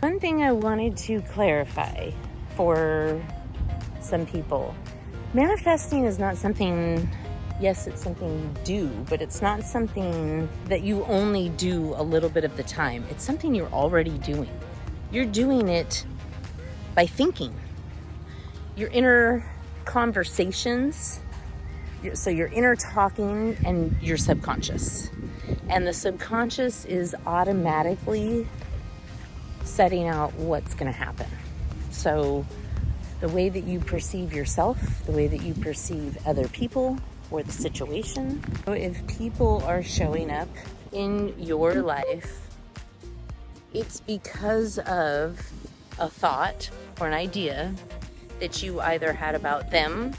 One thing I wanted to clarify for some people, manifesting is not something, yes, it's something you do, but it's not something that you only do a little bit of the time. It's something you're already doing. You're doing it by thinking. Your inner conversations, so your inner talking and your subconscious. And the subconscious is automatically setting out what's going to happen. So the way that you perceive yourself, the way that you perceive other people or the situation. So if people are showing up in your life, it's because of a thought or an idea that you either had about them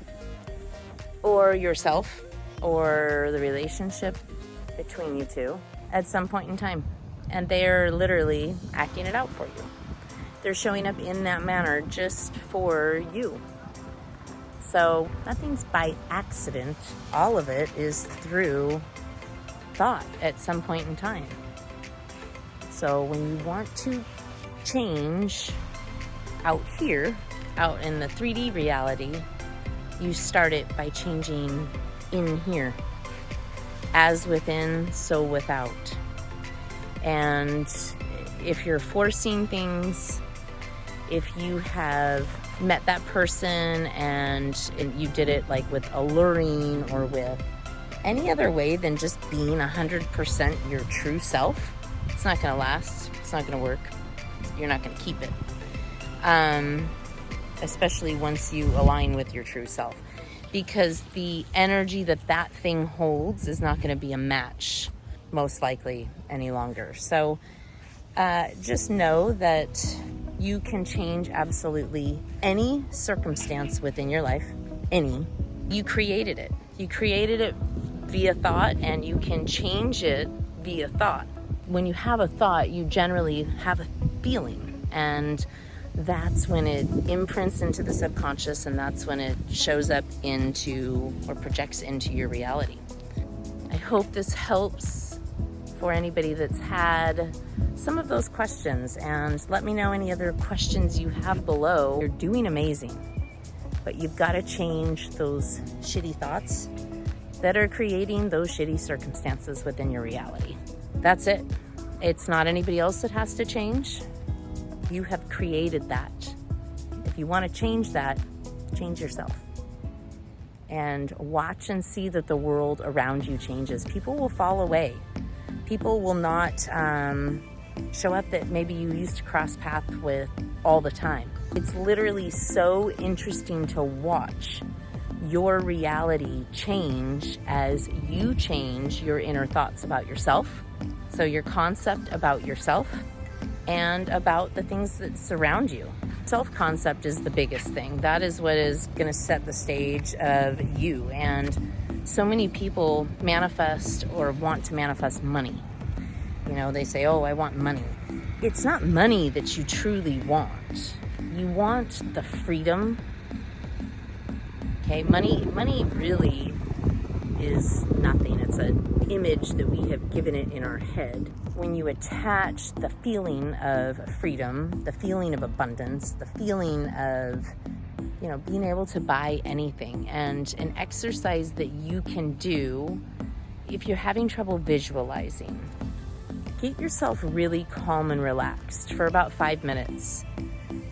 or yourself or the relationship between you two at some point in time. And they're literally acting it out for you. They're showing up in that manner just for you. So nothing's by accident. All of it is through thought at some point in time. So when you want to change out here, out in the 3D reality, you start it by changing in here. As within, so without. And if you're forcing things, if you have met that person and you did it like with alluring or with any other way than just being 100% your true self, it's not going to last. It's not going to work. You're not going to keep it. Especially once you align with your true self, because the energy that thing holds is not going to be a match, most likely, any longer. So just know that you can change absolutely any circumstance within your life. Any. You created it. You created it via thought, and you can change it via thought. When you have a thought, you generally have a feeling, and that's when it imprints into the subconscious, and that's when it shows up into or projects into your reality. I hope this helps for anybody that's had some of those questions, and let me know any other questions you have below. You're doing amazing, but you've got to change those shitty thoughts that are creating those shitty circumstances within your reality. That's it. It's not anybody else that has to change. You have created that. If you want to change that, change yourself. And watch and see that the world around you changes. People will fall away. People will not show up that maybe you used to cross paths with all the time. It's literally so interesting to watch your reality change as you change your inner thoughts about yourself. So your concept about yourself and about the things that surround you. Self-concept is the biggest thing. That is what is going to set the stage of you. And so many people manifest or want to manifest money. You know, they say, oh, I want money. It's not money that you truly want. You want the freedom. Okay, money really is nothing. It's an image that we have given it in our head. When you attach the feeling of freedom, the feeling of abundance, the feeling of, being able to buy anything, and an exercise that you can do if you're having trouble visualizing, get yourself really calm and relaxed for about 5 minutes.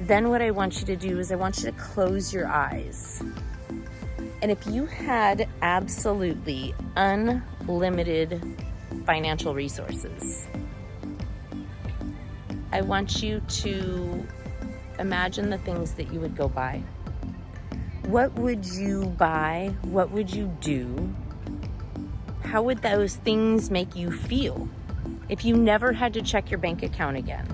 Then what I want you to do is I want you to close your eyes. And if you had absolutely unlimited financial resources, I want you to imagine the things that you would go buy. What would you buy? What would you do? How would those things make you feel if you never had to check your bank account again?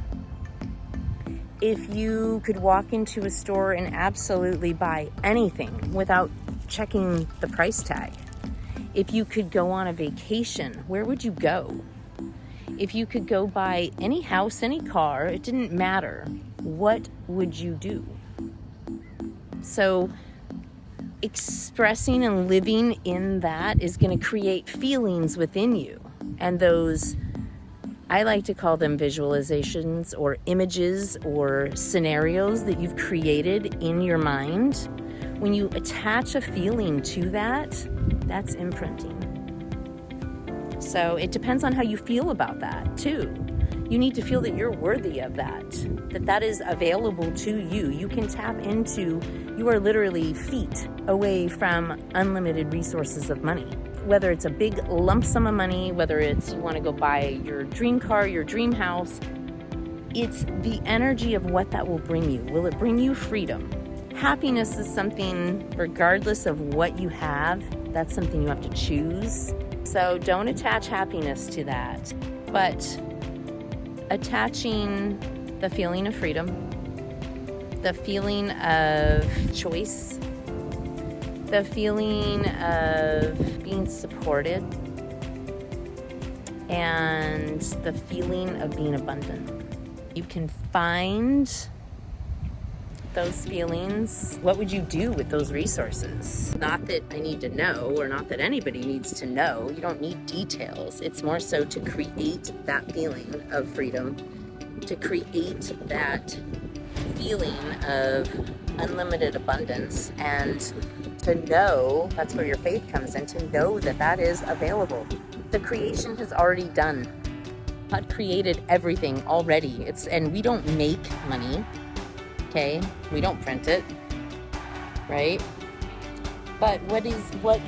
If you could walk into a store and absolutely buy anything without checking the price tag. If you could go on a vacation, where would you go? If you could go buy any house, any car, it didn't matter. What would you do? So expressing and living in that is going to create feelings within you. And those I like to call them visualizations or images or scenarios that you've created in your mind. When you attach a feeling to that, that's imprinting. So it depends on how you feel about that too. You need to feel that you're worthy of that, that is available to you. You can tap into, you are literally feet away from unlimited resources of money. Whether it's a big lump sum of money, whether it's you want to go buy your dream car, your dream house, it's the energy of what that will bring you. Will it bring you freedom? Happiness is something, regardless of what you have, that's something you have to choose. So don't attach happiness to that, but attaching the feeling of freedom, the feeling of choice, the feeling of being supported, and the feeling of being abundant. You can find those feelings. What would you do with those resources? Not that I need to know, or not that anybody needs to know. You don't need details. It's more so to create that feeling of freedom, to create that feeling of unlimited abundance, and to know, that's where your faith comes in, to know that that is available. The creation has already done. God created everything already. And we don't make money. Okay, we don't print it, right? But what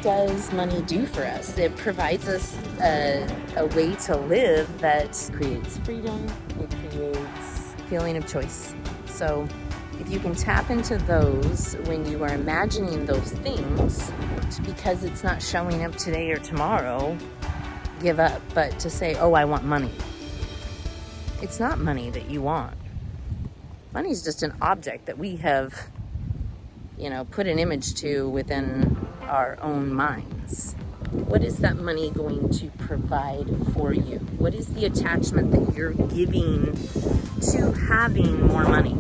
does money do for us? It provides us a way to live that creates freedom. It creates a feeling of choice. So if you can tap into those when you are imagining those things, because it's not showing up today or tomorrow, give up. But to say, oh, I want money. It's not money that you want. Money is just an object that we have, put an image to within our own minds. What is that money going to provide for you? What is the attachment that you're giving to having more money?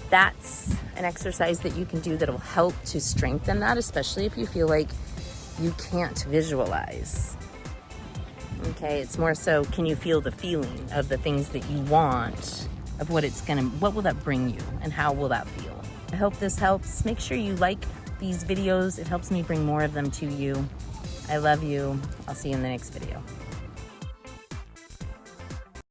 That's an exercise that you can do that will help to strengthen that, especially if you feel like you can't visualize. Okay, it's more so, can you feel the feeling of the things that you want, of what will that bring you, and how will that feel? I hope this helps. Make sure you like these videos. It helps me bring more of them to you. I love you. I'll see you in the next video.